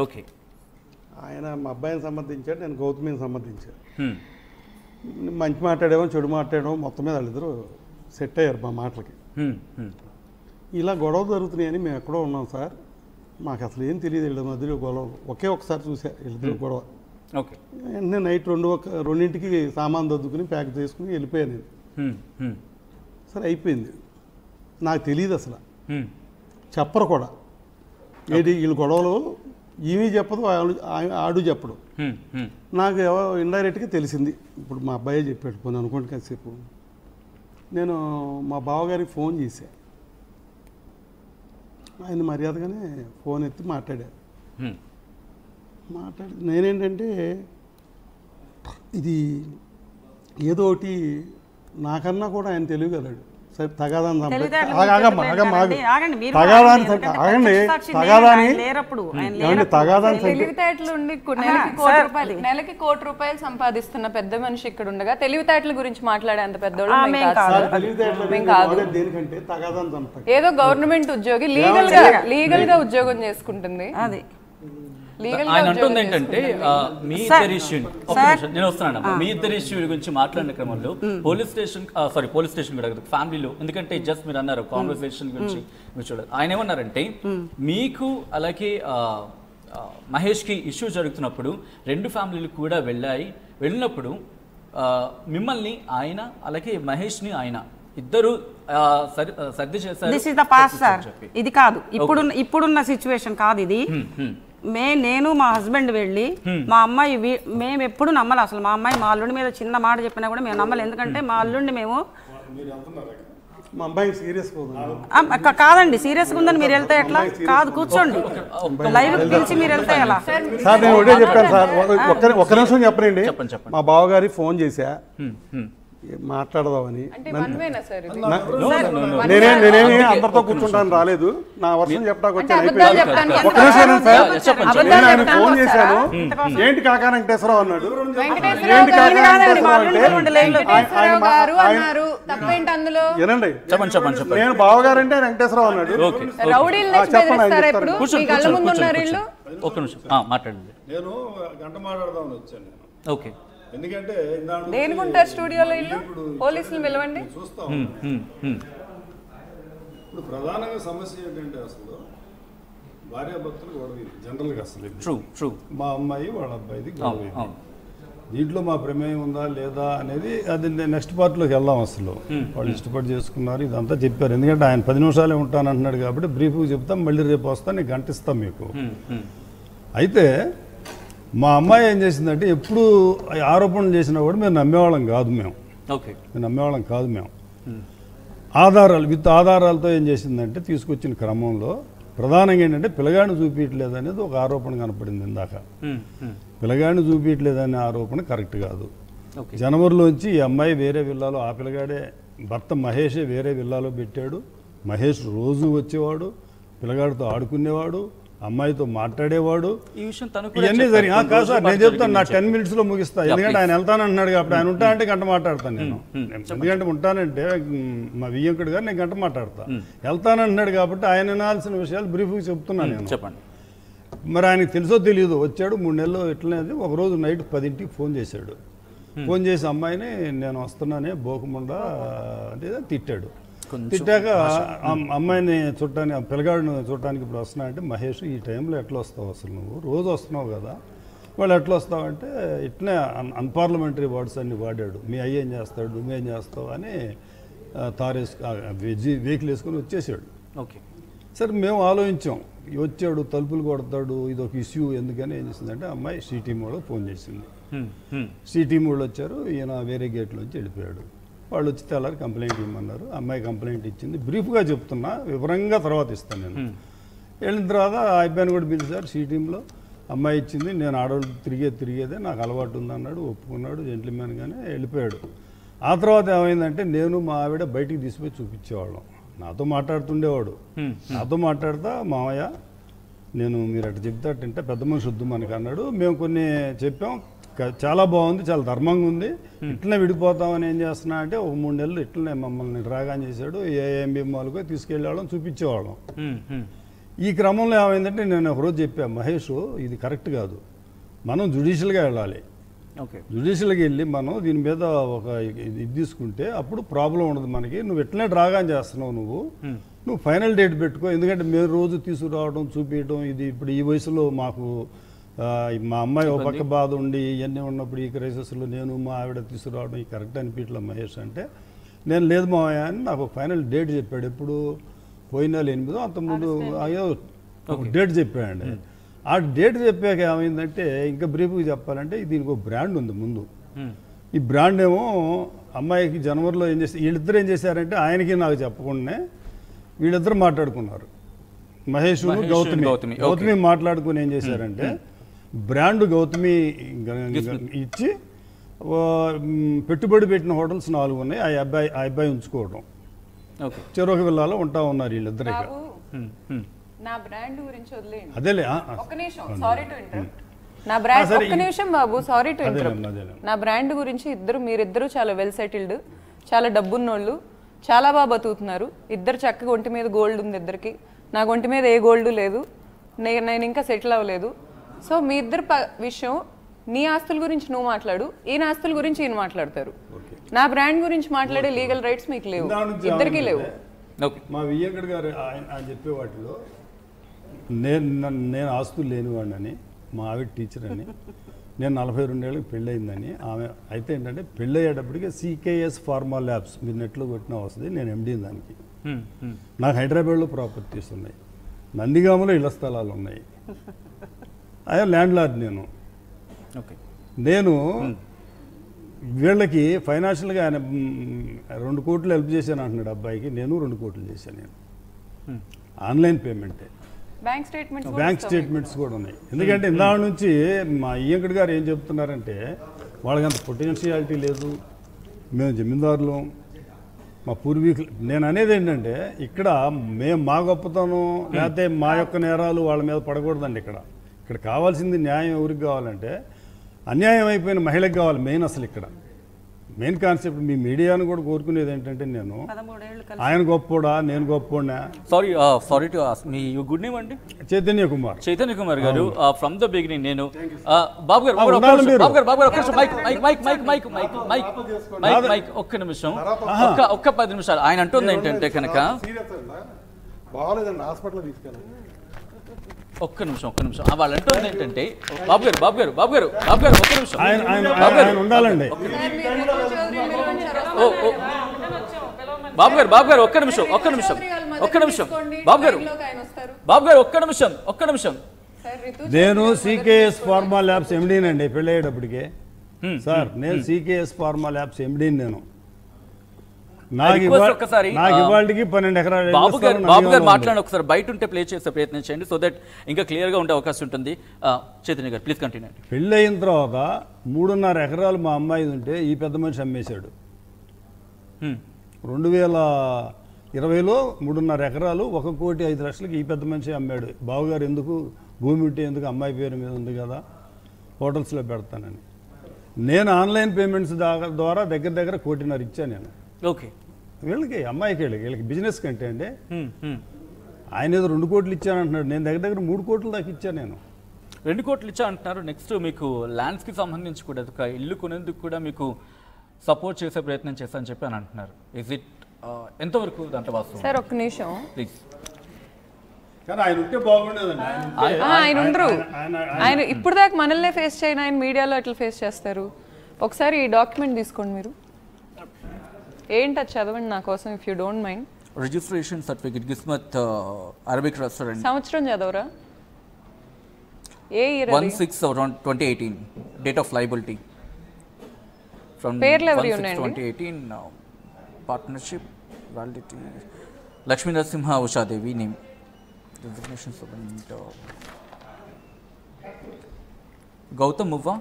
Okay. ఆయన మా అబ్బాయిని సంబంధించాడు, నేను గౌతమిని సంబంధించాను. మంచి మాట్లాడేమో చెడు మాట్లాడేమో మొత్తం మీద వాళ్ళిద్దరూ సెట్ అయ్యారు మా మాటలకి. ఇలా గొడవ జరుగుతున్నాయని మేము ఎక్కడో ఉన్నాం సార్, మాకు అసలు ఏం తెలియదు వీళ్ళ మధ్యలో గొడవ. ఒకే ఒకసారి చూసా వీళ్ళిద్దరు గొడవ. ఓకే. వెంటనే నైట్ 2:00కి సామాన్ దద్దుకుని ప్యాక్ చేసుకుని వెళ్ళిపోయాను నేను. సరే అయిపోయింది. నాకు తెలియదు అసలు, చెప్పరు కూడా. ఏది వీళ్ళు గొడవలు ఏమీ చెప్పదు, ఆడు చెప్పడు. నాకు ఇండైరెక్ట్గా తెలిసింది. ఇప్పుడు మా అబ్బాయి చెప్పాడు పోనీ అనుకోండి కాసేపు. నేను మా బావగారికి ఫోన్ చేశా, ఆయన మర్యాదగానే ఫోన్ ఎత్తి మాట్లాడారు. నేనేంటంటే ఇది ఏదో ఒకటి నాకన్నా కూడా ఆయన తెలియగలడు. సరే తగాదాన్ని నెలకి ₹1,00,00,000 సంపాదిస్తున్న పెద్ద మనిషి ఇక్కడ ఉండగా తెలివితేటల గురించి మాట్లాడే అంత పెద్దోళ్ళు ఏదో గవర్నమెంట్ ఉద్యోగి లీగల్ గా ఉద్యోగం చేసుకుంటుంది. అది ఆయన అంటుంది ఏంటంటే మీ ఇద్దరి ఇష్యూ, నేను వస్తున్నాను, మీ ఇద్దరి ఇష్యూ గురించి మాట్లాడిన క్రమంలో పోలీస్ స్టేషన్ కూడా ఫ్యామిలీలో, ఎందుకంటే జస్ట్ మీరు అన్నారు కాన్వర్సేషన్ గురించి చూడాలి. ఆయన ఏమన్నారంటే మీకు అలాగే మహేష్ కి ఇష్యూ జరుగుతున్నప్పుడు 2 ఫ్యామిలీలు కూడా వెళ్ళినప్పుడు మిమ్మల్ని ఆయన అలాగే మహేష్ ని ఆయన ఇద్దరు సర్ది చేశారు. This is the past sir, ఇది కాదు ఇప్పుడున్న సిచ్యువేషన్ కాదు ఇది. నేను మా హస్బెండ్ వెళ్ళి మా అమ్మాయి మేము ఎప్పుడు నమ్మలే అసలు. మా అమ్మాయి మా అల్లుడి మీద చిన్న మాట చెప్పినా కూడా మేము నమ్మలేదు. ఎందుకంటే మా అల్లుడిని మేము కాదండి సీరియస్గా ఉందని మీరు వెళ్తే ఎట్లా కాదు, కూర్చోండి లైవ్ పిలిచి మీరు వెళ్తే ఎలా సార్? నేను ఒకటే చెప్పాను సార్, ఒక్క నిమిషం చెప్పండి. మా బావగారి ఫోన్ చేశా మాట్లాడదామని. నేనేమి అందరితో కూర్చుంటాను రాలేదు, నా వర్షం చెప్పడానికి వచ్చాను. ఆయన ఫోన్ చేశాను, ఏంటి కాకా వెంకటేశ్వరరావు అన్నాడు. ఏంటి కాకా వినండి, నేను బావగారు అంటే వెంకటేశ్వరరావు అన్నాడు. మాట్లాడండి. నేను గంట మాట్లాడదామని వచ్చాను. ఓకే. ఎందుకంటే దేనికుంటారు స్టూడియోలో ఇల్లు, పోలీసులు పిలవండి. చూస్తాం. ఇప్పుడు ప్రధానంగా సమస్య ఏంటంటే అసలు భార్యాభర్తలు గొడవ జనరల్గా అసలు మా అమ్మాయి వాళ్ళ అబ్బాయిది గొడవ. దీంట్లో మా ప్రమేయం ఉందా లేదా అనేది అది నెక్స్ట్ పార్ట్లోకి వెళ్దాం. అసలు వాళ్ళు ఇష్టపడి చేసుకున్నారు, ఇదంతా చెప్పారు. ఎందుకంటే ఆయన 10 నిమిషాలే ఉంటానంటున్నాడు కాబట్టి బ్రీఫ్గా చెప్తాం, మళ్ళీ రేపు వస్తాను, నీకు గంట ఇస్తాం మీకు. అయితే మా అమ్మాయి ఏం చేసిందంటే ఎప్పుడు ఆరోపణలు చేసినా కూడా మేము నమ్మేవాళ్ళం కాదు. మేము విత్ ఆధారాలతో ఏం చేసిందంటే తీసుకొచ్చిన క్రమంలో ప్రధానంగా ఏంటంటే పిల్లగాడిని చూపించలేదు అనేది ఒక ఆరోపణ కనపడింది ఇందాక. పిల్లగాడిని చూపించలేదనే ఆరోపణ కరెక్ట్ కాదు. జనవరిలోంచి ఈ అమ్మాయి వేరే విల్లాలో, ఆ పిల్లగాడే భర్త మహేషే వేరే విల్లాలో పెట్టాడు. మహేష్ రోజు వచ్చేవాడు, పిల్లగాడితో ఆడుకునేవాడు, అమ్మాయితో మాట్లాడేవాడు. ఇవన్నీ జరిగి కాదు సార్, నేను చెప్తాను, నా 10 minutesలో ముగిస్తా. ఎందుకంటే ఆయన వెళ్తానంటున్నాడు కాబట్టి, ఆయన ఉంటానంటే గంట మాట్లాడతాను నేను. ఎందుకంటే ఉంటానంటే మా వియ్యంకుడు గారు నేను గంట మాట్లాడతా. వెళ్తానంటున్నాడు కాబట్టి ఆయన వినాల్సిన విషయాలు బ్రీఫ్గా చెప్తున్నాను నేను. చెప్పండి. మరి ఆయనకి తెలుసో తెలియదు, వచ్చాడు 3 నెలలు ఎట్లనేది. ఒకరోజు నైట్ 10ంటికి ఫోన్ చేశాడు. ఫోన్ చేసి అమ్మాయిని నేను వస్తున్నానే బోకముండా అంటే తిట్టాడు. తిట్టాక అమ్మాయిని చూడటానికి, పిల్లగాడిని చూడటానికి ఇప్పుడు వస్తున్నా అంటే, మహేష్ ఈ టైంలో ఎట్లా వస్తావు అసలు, నువ్వు రోజు వస్తున్నావు కదా, వాళ్ళు ఎట్లా వస్తావంటే ఇట్లనే అన్పార్లమెంటరీ వర్డ్స్ అన్ని వాడాడు. మీ అయ్య ఏం చేస్తాడు, నువ్వేం చేస్తావు అని వెహికల్ వేసుకొని వచ్చేసాడు. ఓకే. సరే మేము ఆలోచించాం, వచ్చాడు తలుపులు కొడతాడు, ఇది ఒక ఇష్యూ ఎందుకని ఏం చేసిందంటే అమ్మాయి సిటీ వాళ్ళకి ఫోన్ చేసింది. సిటీ వాళ్ళు వచ్చారు, ఈయన వేరే గేట్లోంచి వెళ్ళిపోయాడు. వాళ్ళు వచ్చి తెల్లారి కంప్లైంట్ ఇవ్వమన్నారు. అమ్మాయి కంప్లైంట్ ఇచ్చింది. బ్రీఫ్గా చెప్తున్నా, వివరంగా తర్వాత ఇస్తాను నేను. వెళ్ళిన తర్వాత ఆ అబ్బాయిని కూడా పిలిచారు. సిటీంలో అమ్మాయి ఇచ్చింది, నేను ఆడవాళ్ళు తిరిగేదే నాకు అలవాటు ఉందన్నాడు, ఒప్పుకున్నాడు జెంట్లీమెన్గానే వెళ్ళిపోయాడు. ఆ తర్వాత ఏమైందంటే నేను మా ఆవిడ బయటికి తీసిపోయి చూపించేవాళ్ళం. నాతో మాట్లాడుతుండేవాడు. నాతో మాట్లాడతా మామయ్య నేను మీరు అట్లా చెప్తే అట్టంటే పెద్ద మనిషి వద్దు మనకు అన్నాడు. మేము కొన్ని చెప్పాం, చాలా బాగుంది, చాలా ధర్మంగా ఉంది, ఇట్లనే విడిపోతామని ఏం చేస్తున్నా అంటే ఒక 3 నెలలు ఇట్లనే మమ్మల్ని డ్రాగాన్ చేశాడు. ఏఎంబి మాల్కో తీసుకెళ్ళేవాళ్ళం, చూపించేవాళ్ళం. ఈ క్రమంలో ఏమైందంటే నేను ఒకరోజు చెప్పాను, మహేష్ ఇది కరెక్ట్ కాదు, మనం జ్యుడిషియల్గా వెళ్ళాలి, ఓకే జ్యుడిషియల్గా వెళ్ళి మనం దీని మీద ఒక ఇది తీసుకుంటే అప్పుడు ప్రాబ్లం ఉండదు మనకి. నువ్వు ఎట్లనే డ్రాగాన్ చేస్తున్నావు, నువ్వు ఫైనల్ డేట్ పెట్టుకో. ఎందుకంటే మేము రోజు తీసుకురావడం చూపించడం ఇది ఇప్పుడు ఈ వయసులో మాకు మా అమ్మాయి ఒక పక్క బాధ ఉండి ఇవన్నీ ఉన్నప్పుడు ఈ క్రైసిస్లో నేను మా ఆవిడ తీసుకురావడం ఈ కరెక్ట్ అనిపించలే మహేష్ అంటే, నేను లేదు మావయ్య అని నాకు ఒక ఫైనల్ డేట్ చెప్పాడు. ఎప్పుడు పోయిన నెల 8 అంతకుముందు డేట్ చెప్పాడండి. ఆ డేట్ చెప్పాక ఏమైందంటే ఇంకా బ్రీఫ్గా చెప్పాలంటే దీనికి ఒక బ్రాండ్ ఉంది ముందు. ఈ బ్రాండ్ ఏమో అమ్మాయికి జనవరిలో ఏం చేసి వీళ్ళిద్దరు ఏం చేశారంటే ఆయనకి నాకు చెప్పకుండానే వీళ్ళిద్దరు మాట్లాడుకున్నారు, మహేష్ గౌతమి మాట్లాడుకుని ఏం చేశారంటే బ్రాండ్ గౌతమి ఇచ్చి పెట్టుబడి పెట్టిన హోటల్స్ 4 ఉన్నాయి, ఆ అబ్బాయి ఉంచుకోవడం, చెరొక విల్లాలో ఉంటా ఉన్నారు వీళ్ళిద్దరు. నా బ్రాండ్ గురించి వదిలేయండి, అదేలే ఒక్క నిమిషం, సారీ టు ఇంటరప్ట్. నా బ్రాండ్ ఒక్క నిమిషం బాబు, సారీ టు ఇంటరప్ట్. నా బ్రాండ్ గురించి మీరిద్దరు చాలా వెల్ సెటిల్డ్, చాలా డబ్బున్నోళ్ళు, చాలా బాగా బతుకుతున్నారు. ఇద్దరు చక్కగా ఒంటి మీద గోల్డ్ ఉంది ఇద్దరికి, నాకు ఒంటి మీద ఏ గోల్డ్ లేదు, నేను ఇంకా సెటిల్ అవ్వలేదు. సో మీ ఇద్దరు విషయం, నీ ఆస్తుల గురించి నువ్వు మాట్లాడు, ఈయన ఆస్తుల గురించి ఈయన మాట్లాడతారు. నా బ్రాండ్ గురించి మాట్లాడే లీగల్ రైట్స్ మీకు లేవు, ఇద్దరికి లేవు. మా వియ్యంకడ్ గారు ఆయన చెప్పే వాటిలో నేను ఆస్తులు లేనివాడిని, మా ఆవిడ టీచర్ అని, నేను 42 ఏళ్ళకి పెళ్ళయిందని ఆమె. అయితే ఏంటంటే పెళ్ళి అయ్యేటప్పటికి CKS ఫార్మా ల్యాబ్స్ మీరు నెట్లో కొట్టినా వస్తుంది, నేను MD దానికి. నాకు హైదరాబాద్లో ప్రాపర్టీస్ ఉన్నాయి, నందిగామలో ఇళ్ల స్థలాలు ఉన్నాయి, అదే ల్యాండ్ లార్డ్ నేను వీళ్ళకి ఫైనాన్షియల్గా ఆయన 2 కోట్లు హెల్ప్ చేశాను అంటున్నాడు అబ్బాయికి, నేను 2 కోట్లు చేశాను. నేను ఆన్లైన్ పేమెంటే, బ్యాంక్ స్టేట్మెంట్స్ కూడా ఉన్నాయి. ఎందుకంటే ఇందా నుంచి మా ఈయంకడ్ గారు ఏం చెప్తున్నారంటే వాళ్ళకి అంత పొటెన్షియాలిటీ లేదు, మేము జమీందారులు, మా పూర్వీకులు. నేను అనేది ఏంటంటే ఇక్కడ మేము మా గొప్పతనం లేకపోతే మా యొక్క నేరాలు వాళ్ళ మీద పడకూడదండి. ఇక్కడ కావాల్సింది న్యాయం. ఎవరికి కావాలంటే అన్యాయం అయిపోయిన మహిళకి కావాలి మెయిన్. అసలు ఇక్కడ మెయిన్ కాన్సెప్ట్ మీ మీడియాను కూడా కోరుకునేది ఏంటంటే, నేను ఆయన గొప్పోడా నేను గొప్పోడా. సారీ టు ఆస్క్ మీ గుడ్ నేమ్ అండి? చైతన్య కుమార్ గారు. ఫ్రమ్ ద బిగినింగ్ నేను బాబు గారు ఒక్క నిమిషం, ఒక్క 10 నిమిషాలు. ఆయన అంటుంది ఏంటంటే కనుక ఒక్క నిమిషం వాళ్ళు అంటుంది ఏంటంటే, బాబు గారు ఒక్క నిమిషం ఉండాలండి. బాబు గారు ఒక్క నిమిషం ఒక్క నిమిషం. నేను CKS ఫార్మా ల్యాబ్స్ MDనండి పెళ్ళయ్యేటప్పటికే. సార్ నేను CKS ఫార్మా ల్యాబ్స్ MDని. నేను నాకు ఇవాళకి 12 ఎకరాలు. బాబు గారు మాట్లాడి ఒకసారి బయట ఉంటే ప్లే చేసే ప్రయత్నం చేయండి, సో దట్ ఇంకా క్లియర్ గా ఉండే అవకాశం ఉంటుంది. చైతన్య గారు ప్లీజ్ కంటిన్యూ. పెళ్ళి అయిన తర్వాత 3.5 ఎకరాలు మా అమ్మాయి ఉంటే ఈ పెద్ద మనిషి అమ్మేశాడు. 2020లో 3.5 ఎకరాలు 1,05,00,000 ఈ పెద్ద మనిషి అమ్మాడు. బావగారు ఎందుకు భూమి ఉంటే ఎందుకు, అమ్మాయి పేరు మీద ఉంది కదా, హోటల్స్లో పెడతానని. నేను ఆన్లైన్ పేమెంట్స్ ద్వారా దగ్గర 1.5 కోటి ఇచ్చాను నేను. ఓకే, వీళ్ళకి అమ్మాయికి వీళ్ళకి బిజినెస్ కంటే అండి. ఆయన ఏదో 2 కోట్లు ఇచ్చానంటున్నాడు, నేను దగ్గర 3 కోట్ల దాకా ఇచ్చాను. నేను 2 కోట్లు ఇచ్చా అంటున్నారు. నెక్స్ట్ మీకు ల్యాండ్స్కి సంబంధించి కూడా ఒక ఇల్లు కొనేందుకు కూడా మీకు సపోర్ట్ చేసే ప్రయత్నం చేస్తానని చెప్పి అని అంటున్నారు. ఇస్ ఇట్ ఎంతవరకు దాంట్లో వాస్తవం? సార్ ఒక్క నిమిషం ప్లీజ్. ఆయన ఉండరు, ఆయన ఇప్పుడు దాకా మనల్నే ఫేస్ చేయను, ఆయన మీడియాలో ఎట్లా ఫేస్ చేస్తారు? ఒకసారి ఈ డాక్యుమెంట్ తీసుకోండి మీరు, ఏంటి అది చదవండి నా కోసం, if you don't mind. Registration certificate Gismat Arabic restaurant. సంవత్సరం చదవరా? ఏ year? 1/6/2018 date of liability. From పేర్లు ఎవరి ఉన్నాయండి? 2018 partnership validity Lakshmi Narasimha Ushadevi name. Gautam మువ్వా.